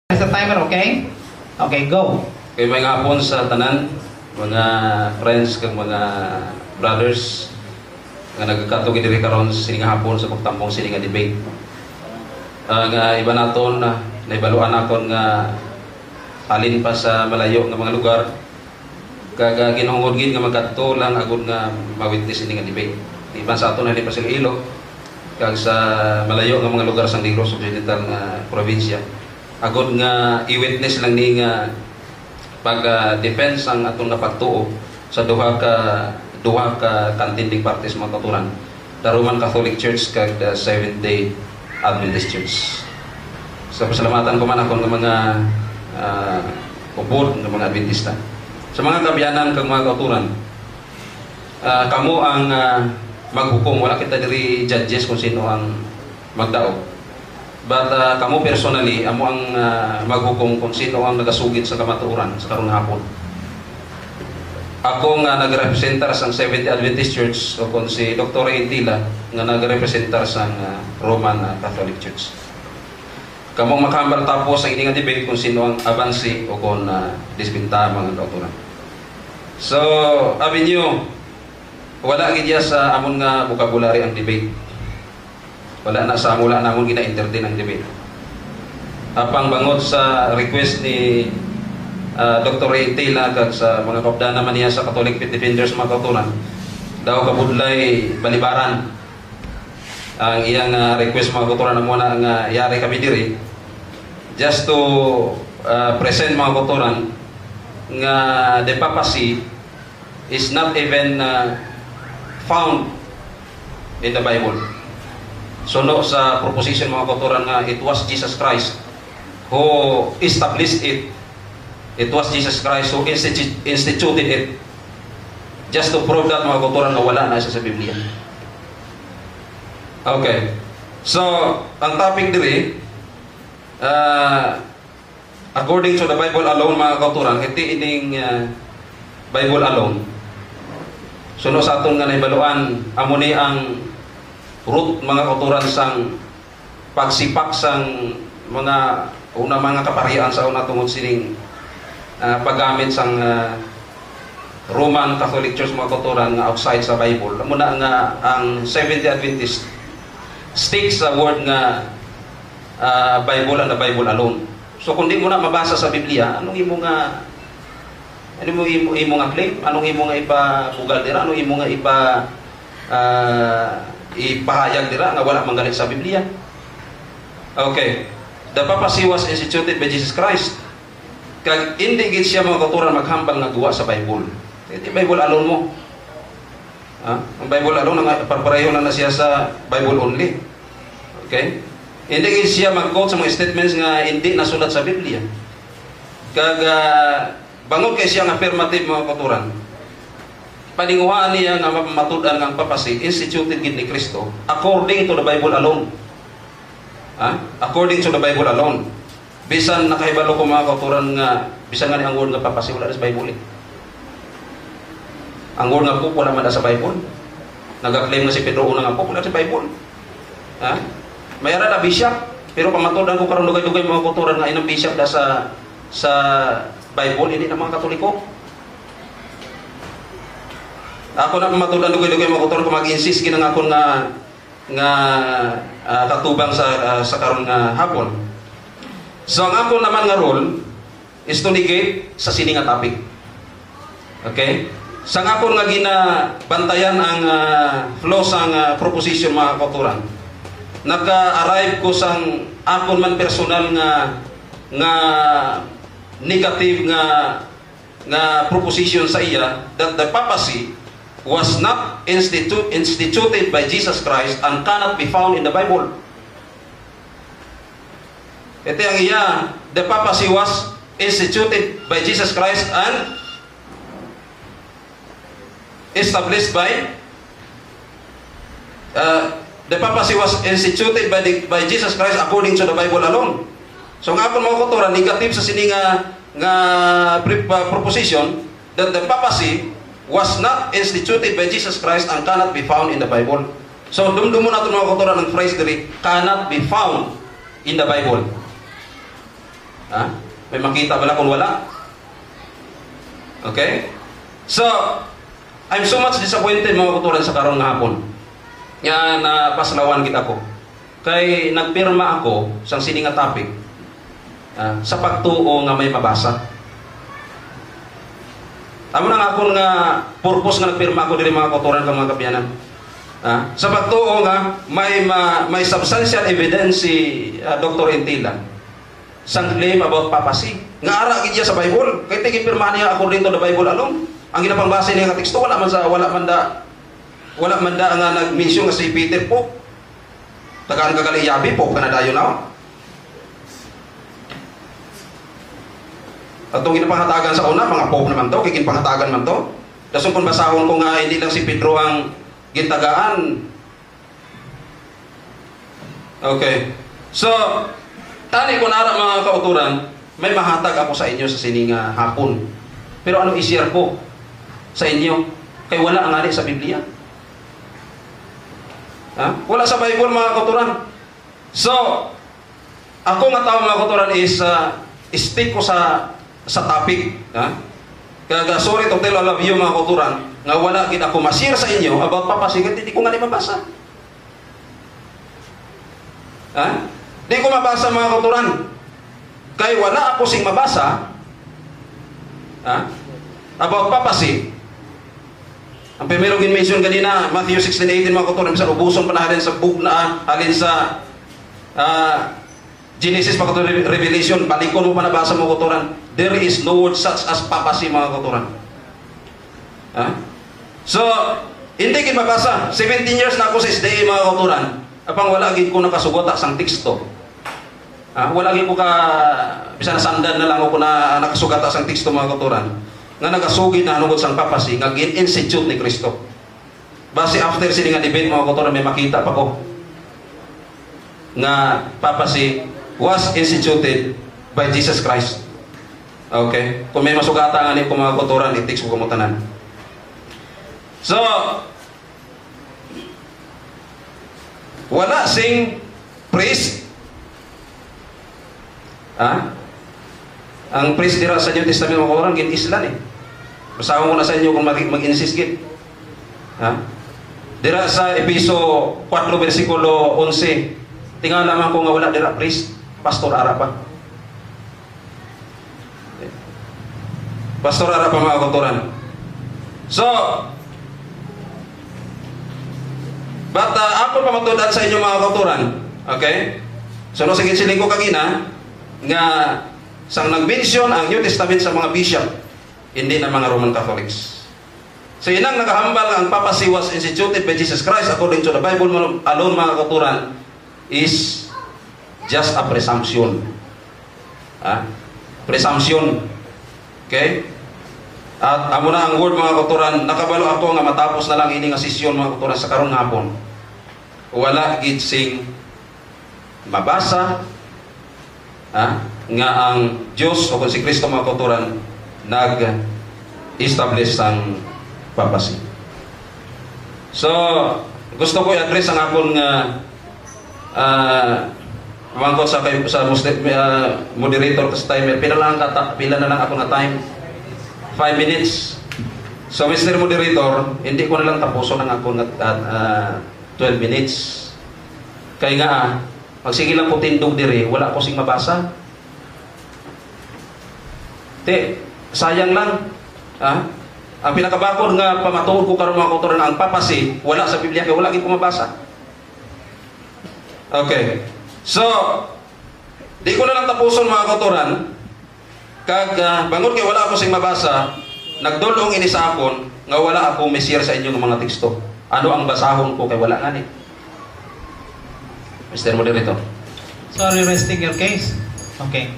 Sa timer, okay? Okay, go. Kay may hapon sa tanan, mga friends kag mga brothers nga nagkatog diri karon sa sining hapon sa pagtambong sining nga debate. Nga iba naton na naibaluan nakon nga halin pa sa malayo nga mga lugar kag ginhungod gid nga magkadto lang agud nga ma-witness ini nga debate. Iban sa aton halin pa sa Iloilo kag sa malayo nga mga lugar sa Negros Occidental nga probinsya. Agod nga i-witness lang ni nga pag-defense ang atong napagtuo sa duha ka contending parties mga katuran, the Roman Catholic Church kag the Seventh-day Adventist Church. So pasalamatan ko man akong mga ubod ng mga Adventista. Sa mga kabiyanan kag mga katuran, kamo ang maghukom, wala kita diri judges kung sino ang magdaog. But kamo personally, amo ang maghukom kung sino ang nagasugid sa kamatuoran sa karong hapon. Ako nga nagrepresentar sa Seventh-day Adventist Church o kung si Dr. Intila nga nagrepresentar sa Roman Catholic Church. Kamo makahambal tapos ang ining debate kung sino ang abansi o kung disbinta mga doktoran. So, abi niyo, wala gid sa amon nga vocabulary ang debate. Wala na sa mula namon gina-entertain ang debate. Apang bangot sa request ni Dr. Ray Taylor kag sa mga kaupdan naman niya sa Catholic Faith Defenders mga kautunan, daw kabudlay balibaran ang iyang request mga kautunan na muna nga yari kami diri just to present mga kautunan nga the papacy is not even found in the Bible. Suno sa proposition mga kauturan nga it was Jesus Christ who established it. It was Jesus Christ who instituted it. Just to prove that mga kauturan nga wala na siya sa Biblia. Okay. So, ang topic diri according to the Bible alone mga kauturan, iti ining Bible alone. Suno sa aton nga naibaluan amo ni ang root mga kauturan sang pagsipak sang mga una mga kaparian sa una tungod sining paggamit sang Roman Catholic Church mga kauturan nga outside sa Bible. Muna nga ang Seventh-day Adventist sticks sa word nga Bible and the Bible alone. So kung di mo na mabasa sa Biblia, anong imo nga claim? Anong imo nga ipabugal dira? Anong imo nga ipahayag dira nga wala manggaling sa Biblia? Okay. The papacy was instituted by Jesus Christ. Kag hindi gid siya mga kauturan maghambal nga guwa sa Bible. Iti Bible alone mo. Ang Bible alone nga pareho na siya sa Bible only. Okay? Hindi gid siya mag-quote sa mga statements nga hindi nasulat sa Biblia. Kag bangod kay siya nga affirmative mga kauturan. Paninguhaan niya nga mapamatudan ng papacy instituted gid ni Kristo according to the Bible alone. According to the Bible alone. Bisan nakahibalo ko mga kauturan nga bisan nga ni ang word nga papacy wala sa Bible. Ang word nga po wala man sa Bible. Nagaklaim nga si Pedro una nga po wala sa Bible. Mayara na bishop pero pamatudan ko karon dugay-dugay mga kauturan nga inang bishop da sa Bible hindi na mga Katoliko. Ako na matudan dugay-dugay mga kauturan ko mag-insist ginang ako nga katubang sa karon nga hapon. So ang ako naman nga role is to negate sa sini nga topic. Okay? Sa ako nga ginabantayan ang flow sang proposition mga kauturan. Naka-arrive ko sang ako man personal nga negative nga proposition sa iya that the papacy was not instituted by Jesus Christ and cannot be found in the Bible. Ito ang iya, the papacy was instituted by Jesus Christ and established by the papacy was instituted by Jesus Christ according to the Bible alone. So nga po mga kauturan, negative sa sini nga proposition that the papacy was not instituted by Jesus Christ and cannot be found in the Bible. So dumdumo natin mga kauturan ng phrase diri, cannot be found in the Bible. Ha? May makita bala kung wala? Okay? So, I'm so much disappointed mga kauturan sa karon nga hapon. Nga napaslawan kita ko. Kay nagpirma ako sa sininga topic sa pagtuo nga may mabasa. Amo na nga akong nga purpose nga nagpirma ako diri mga kauturan ka mga kabyanan. Sa pagtuo nga may substantial evidence si Dr. Intila sang claim about papacy. Nga ara gid sa Bible. Kay tigipirma niya according to the Bible alone. Ang ginapangbase niya nga teksto wala man da nga nag-mention nga si Peter Pope. Tagaan kagaliyabi Pope kana dayon na. Atong ginapangatagan sa una mga Pope naman to, kikinpangatagan man to. Dason kun basahon ko nga hindi lang si Pedro ang gintagaan. Okay. So, tani ko nara mga kauturan, may mahatag ako sa inyo sa sininga hapon. Pero ano i-share ko sa inyo? Kay wala ang ari sa Biblia. Wala sa Bible mga kauturan. So, ako nga tao mga kauturan is stick ko sa topic. Kaya sorry to tell all of you mga kauturan, nga wala gid ako ma-share sa inyo about papasigat, hindi ko nga di mabasa. Di ko mabasa mga kauturan. Kaya wala ako sing mabasa about papasi. Ang primero gin-mention kanina, Matthew 16:18 mga kauturan, bisan ubuson pa na halin sa book na halin sa Genesis pagkatong Revelation, balikon mo pa nabasa mga kauturan. There is no word such as papasi mga kauturan. So, hindi gid mabasa. 17 years na ako sa SDA mga kauturan. Apang wala gid ko nakasugota sang teksto. Wala gid ko ka bisan sandan na lang ako na nakasugata sang teksto mga kauturan. Nga nagasugid na hanungod sang papasi nga gin-institute ni Kristo. Base after sini nga debate mga kauturan may makita pa ko nga papasi was instituted by Jesus Christ. Okay? Kung may masugata nga ni mga kauturan, i-text ko kumutanan. So, wala sing priest. Ang priest dira sa New Testament mga kauturan, gin-islan eh. Basahan ko na sa inyo kung mag-insist gid. Dira sa Episo 4 versikulo 11, tingnan naman ko nga wala dira priest, pastor ara pa. Pastor ara pa mga kauturan. So, but ako pa matudan sa inyo mga kauturan. Okay? So, no, sige siling ko kagina nga sang nag-mention ang New Testament sa mga bishop, hindi na mga Roman Catholics. So, inang nakahambal ang papacy was instituted by Jesus Christ according to the Bible alone mga kauturan is just a presumption. Presumption. Okay? At amo na ang word mga kauturan, nakabalo ako nga matapos na lang ini nga sesyon mga kauturan sa karon nga hapon. Wala gid sing mabasa nga ang Diyos o kung si Kristo mga kauturan nag-establish ang papacy. So, gusto ko i-address ang akong mangkot sa moderator sa timer. Pila na lang ako na time? 5 minutes. So, Mr. Moderator, hindi ko na lang tapuson ang akong 12 minutes. Kaya nga, magsige lang ko tindog diri, wala ko sing mabasa. Sayang lang. Ang pinakabakod nga pamatuod ko karon mga kauturan ang papasi, wala sa Biblia kay wala gid ko mabasa. Okay. So, di ko na lang tapuson mga kauturan. Kag bangod kay wala ako sing mabasa, nagdulong ini sa akon nga wala ako mesir sa inyo ng mga teksto. Ano ang basahon ko kay wala nga ni? Mr. Moderator. So, are you resting your case? Okay.